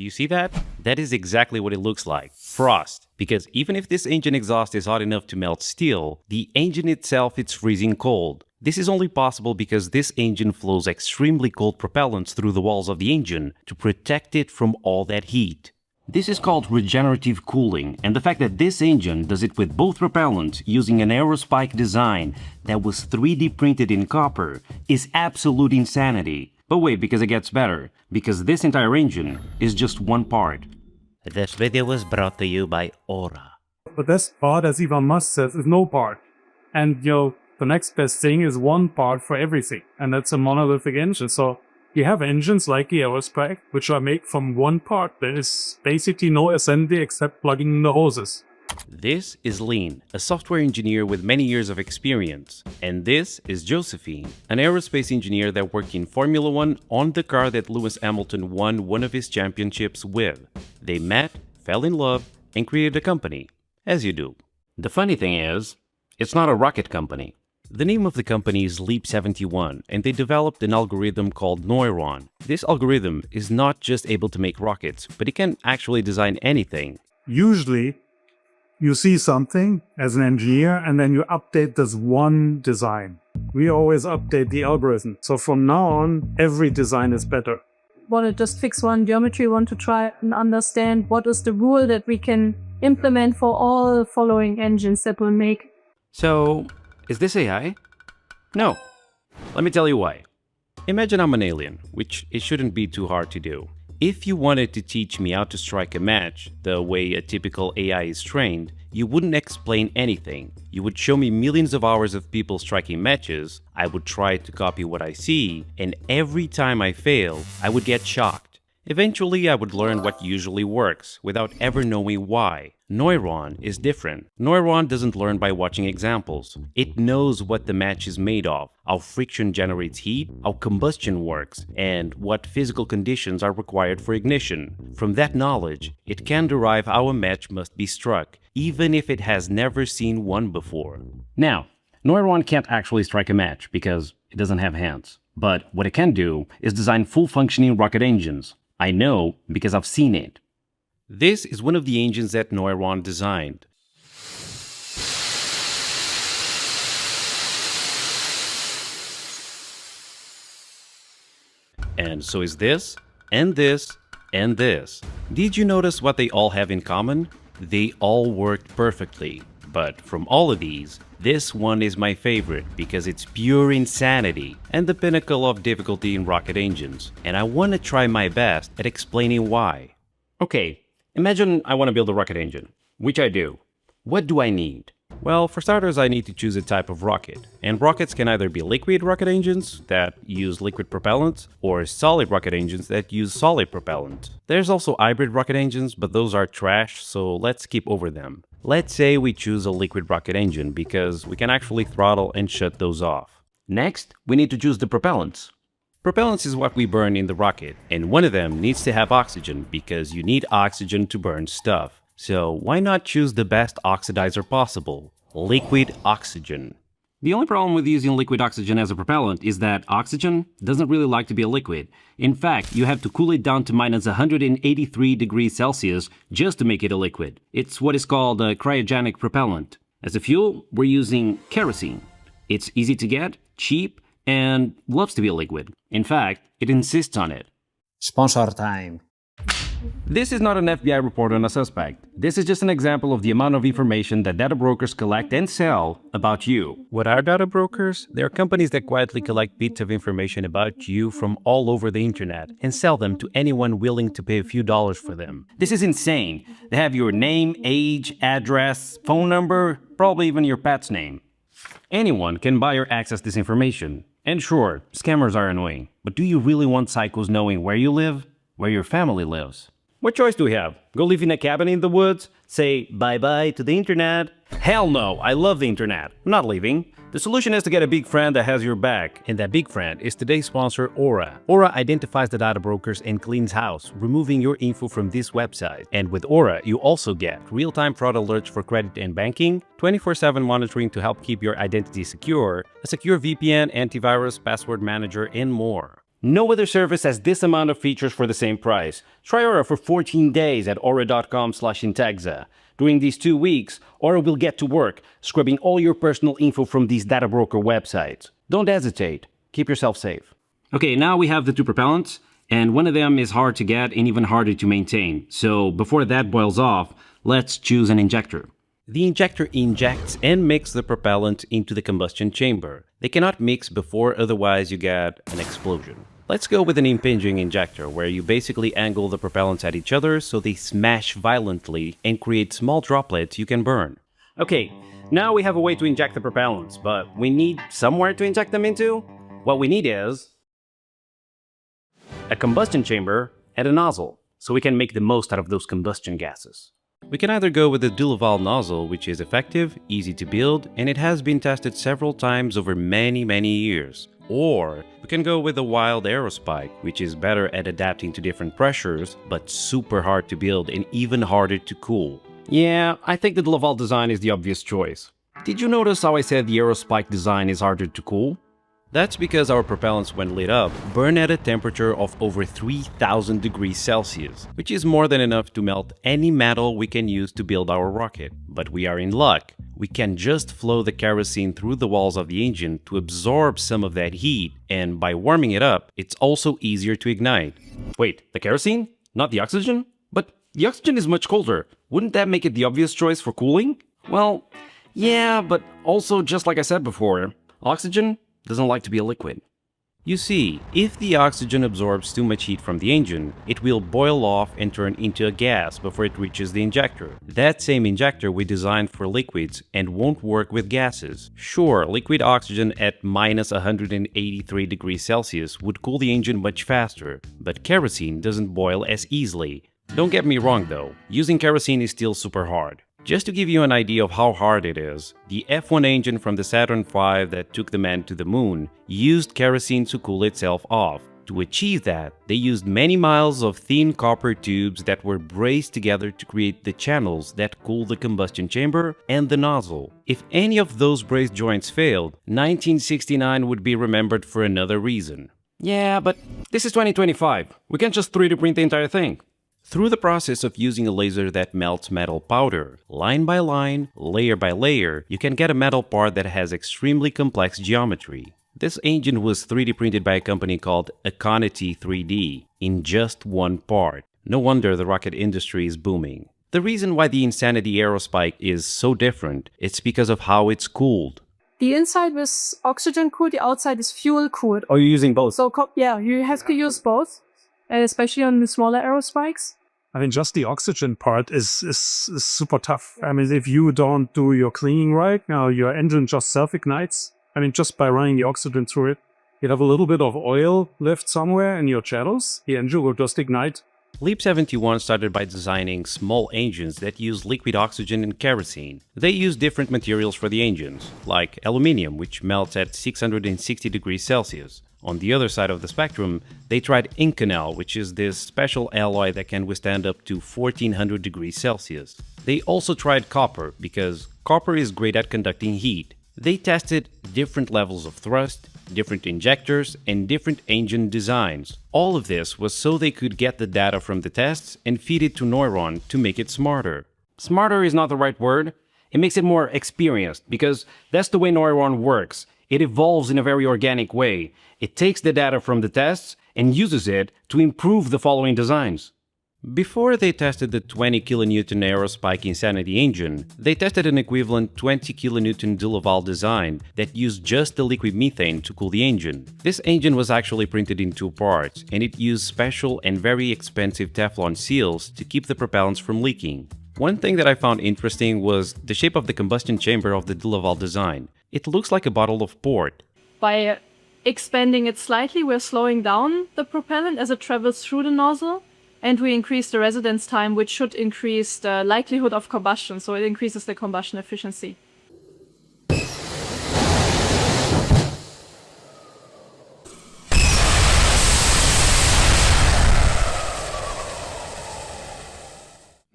you see that? That is exactly what it looks like. Frost. Because even if this engine exhaust is hot enough to melt steel, the engine itself is freezing cold. This is only possible because this engine flows extremely cold propellants through the walls of the engine to protect it from all that heat. This is called regenerative cooling, and the fact that this engine does it with both propellants using an aerospike design that was 3D printed in copper is absolute insanity. But wait, because it gets better, because this entire engine is just one part. This video was brought to you by Aura. The best part, as Elon Musk says, is no part. And, the next best thing is one part for everything, and that's a monolithic engine. So you have engines like the Aerospike, which are made from one part. There is basically no assembly except plugging in the hoses. This is Lean, a software engineer with many years of experience. And this is Josephine, an aerospace engineer that worked in Formula One on the car that Lewis Hamilton won one of his championships with. They met, fell in love, and created a company, as you do. The funny thing is, it's not a rocket company. The name of the company is Leap71, and they developed an algorithm called Neuron. This algorithm is not just able to make rockets, but it can actually design anything. Usually, you see something as an engineer, and then you update this one design. We always update the algorithm. So from now on, every design is better. Want to just fix one geometry, want to try and understand what is the rule that we can implement for all following engines that we'll make. So, is this AI? No. Let me tell you why. Imagine I'm an alien, which it shouldn't be too hard to do. If you wanted to teach me how to strike a match the way a typical AI is trained, you wouldn't explain anything. You would show me millions of hours of people striking matches, I would try to copy what I see, and every time I fail, I would get shocked. Eventually, I would learn what usually works, without ever knowing why. Neuron is different. Neuron doesn't learn by watching examples. It knows what the match is made of, how friction generates heat, how combustion works, and what physical conditions are required for ignition. From that knowledge, it can derive how a match must be struck, even if it has never seen one before. Now, Neuron can't actually strike a match because it doesn't have hands. But what it can do is design full-functioning rocket engines. I know because I've seen it. This is one of the engines that Neuron designed. And so is this, and this, and this. Did you notice what they all have in common? They all worked perfectly. But from all of these, this one is my favorite because it's pure insanity and the pinnacle of difficulty in rocket engines. And I want to try my best at explaining why. Okay, imagine I want to build a rocket engine, which I do. What do I need? Well, for starters, I need to choose a type of rocket. And rockets can either be liquid rocket engines that use liquid propellant or solid rocket engines that use solid propellant. There's also hybrid rocket engines, but those are trash, so let's skip over them. Let's say we choose a liquid rocket engine because we can actually throttle and shut those off. Next, we need to choose the propellants. Propellants is what we burn in the rocket, and one of them needs to have oxygen because you need oxygen to burn stuff. So why not choose the best oxidizer possible? Liquid oxygen. The only problem with using liquid oxygen as a propellant is that oxygen doesn't really like to be a liquid. In fact, you have to cool it down to minus 183 degrees Celsius just to make it a liquid. It's what is called a cryogenic propellant. As a fuel, we're using kerosene. It's easy to get, cheap, and loves to be a liquid. In fact, it insists on it. Sponsor time. This is not an FBI report on a suspect. This is just an example of the amount of information that data brokers collect and sell about you. What are data brokers? They are companies that quietly collect bits of information about you from all over the internet and sell them to anyone willing to pay a few dollars for them. This is insane. They have your name, age, address, phone number, probably even your pet's name. Anyone can buy or access this information. And sure, scammers are annoying, but do you really want psychos knowing where you live? Where your family lives? What choice do we have? Go live in a cabin in the woods? Say bye-bye to the internet? Hell no, I love the internet. I'm not leaving. The solution is to get a big friend that has your back. And that big friend is today's sponsor, Aura. Aura identifies the data brokers and cleans house, removing your info from this website. And with Aura, you also get real-time fraud alerts for credit and banking, 24/7 monitoring to help keep your identity secure, a secure VPN, antivirus, password manager, and more. No other service has this amount of features for the same price. Try Aura for 14 days at aura.com/Intexa. During these 2 weeks, Aura will get to work, scrubbing all your personal info from these data broker websites. Don't hesitate. Keep yourself safe. Okay, now we have the two propellants, and one of them is hard to get and even harder to maintain. So before that boils off, let's choose an injector. The injector injects and mixes the propellant into the combustion chamber. They cannot mix before, otherwise you get an explosion. Let's go with an impinging injector, where you basically angle the propellants at each other so they smash violently and create small droplets you can burn. Okay, now we have a way to inject the propellants, but we need somewhere to inject them into? What we need is a combustion chamber and a nozzle, so we can make the most out of those combustion gases. We can either go with the Delaval nozzle, which is effective, easy to build, and it has been tested several times over many years. Or we can go with the Wild Aerospike, which is better at adapting to different pressures, but super hard to build and even harder to cool. Yeah, I think the Delaval design is the obvious choice. Did you notice how I said the Aerospike design is harder to cool? That's because our propellants, when lit up, burn at a temperature of over 3000 degrees Celsius, which is more than enough to melt any metal we can use to build our rocket. But we are in luck. We can just flow the kerosene through the walls of the engine to absorb some of that heat, and by warming it up, it's also easier to ignite. Wait, the kerosene? Not the oxygen? But the oxygen is much colder. Wouldn't that make it the obvious choice for cooling? Well, yeah, but also, just like I said before, oxygen doesn't like to be a liquid. You see, if the oxygen absorbs too much heat from the engine, it will boil off and turn into a gas before it reaches the injector. That same injector we designed for liquids and won't work with gases. Sure, liquid oxygen at minus 183 degrees Celsius would cool the engine much faster, but kerosene doesn't boil as easily. Don't get me wrong though, using kerosene is still super hard. Just to give you an idea of how hard it is, the F1 engine from the Saturn V that took the man to the moon used kerosene to cool itself off. To achieve that, they used many miles of thin copper tubes that were braced together to create the channels that cool the combustion chamber and the nozzle. If any of those braced joints failed, 1969 would be remembered for another reason. Yeah, but this is 2025. We can't just 3D print the entire thing. Through the process of using a laser that melts metal powder, line by line, layer by layer, you can get a metal part that has extremely complex geometry. This engine was 3D printed by a company called Aconity 3D in just one part. No wonder the rocket industry is booming. The reason why the Insanity Aerospike is so different is because of how it's cooled. The inside was oxygen cooled, the outside is fuel cooled. Are you using both? So yeah, you have to use both, especially on the smaller aerospikes. I mean, just the oxygen part is super tough. I mean, if you don't do your cleaning right, now your engine just self-ignites. I mean, just by running the oxygen through it, you'd have a little bit of oil left somewhere in your channels. The engine will just ignite. LEAP 71 started by designing small engines that use liquid oxygen and kerosene. They use different materials for the engines, like aluminium, which melts at 660 degrees Celsius. On the other side of the spectrum, they tried Inconel, which is this special alloy that can withstand up to 1400 degrees Celsius. They also tried copper, because copper is great at conducting heat. They tested different levels of thrust, different injectors, and different engine designs. All of this was so they could get the data from the tests and feed it to Neuron to make it smarter. Smarter is not the right word. It makes it more experienced, because that's the way Neuron works. It evolves in a very organic way. It takes the data from the tests and uses it to improve the following designs. Before they tested the 20 kN Aerospike Insanity engine, they tested an equivalent 20 kN Delaval design that used just the liquid methane to cool the engine. This engine was actually printed in two parts, and it used special and very expensive Teflon seals to keep the propellants from leaking. One thing that I found interesting was the shape of the combustion chamber of the Delaval design. It looks like a bottle of port. By expanding it slightly, we're slowing down the propellant as it travels through the nozzle, and we increase the residence time, which should increase the likelihood of combustion, so it increases the combustion efficiency.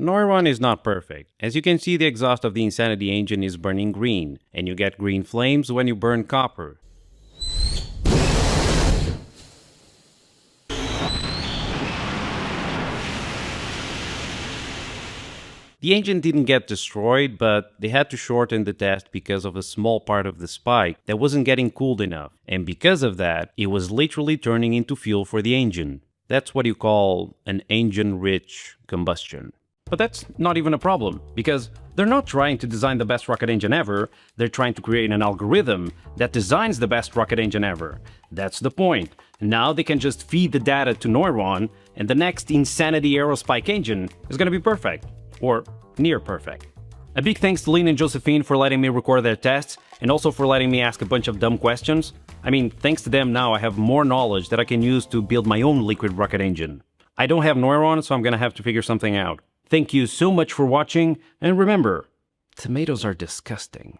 Neuron is not perfect. As you can see, the exhaust of the Insanity engine is burning green, and you get green flames when you burn copper. The engine didn't get destroyed, but they had to shorten the test because of a small part of the spike that wasn't getting cooled enough. And because of that, it was literally turning into fuel for the engine. That's what you call an engine-rich combustion. But that's not even a problem, because they're not trying to design the best rocket engine ever, they're trying to create an algorithm that designs the best rocket engine ever. That's the point. Now they can just feed the data to Neuron, and the next Insanity Aerospike engine is gonna be perfect. Or near perfect. A big thanks to Lynn and Josephine for letting me record their tests, and also for letting me ask a bunch of dumb questions. I mean, thanks to them now I have more knowledge that I can use to build my own liquid rocket engine. I don't have Neuron, so I'm gonna have to figure something out. Thank you so much for watching, and remember, tomatoes are disgusting.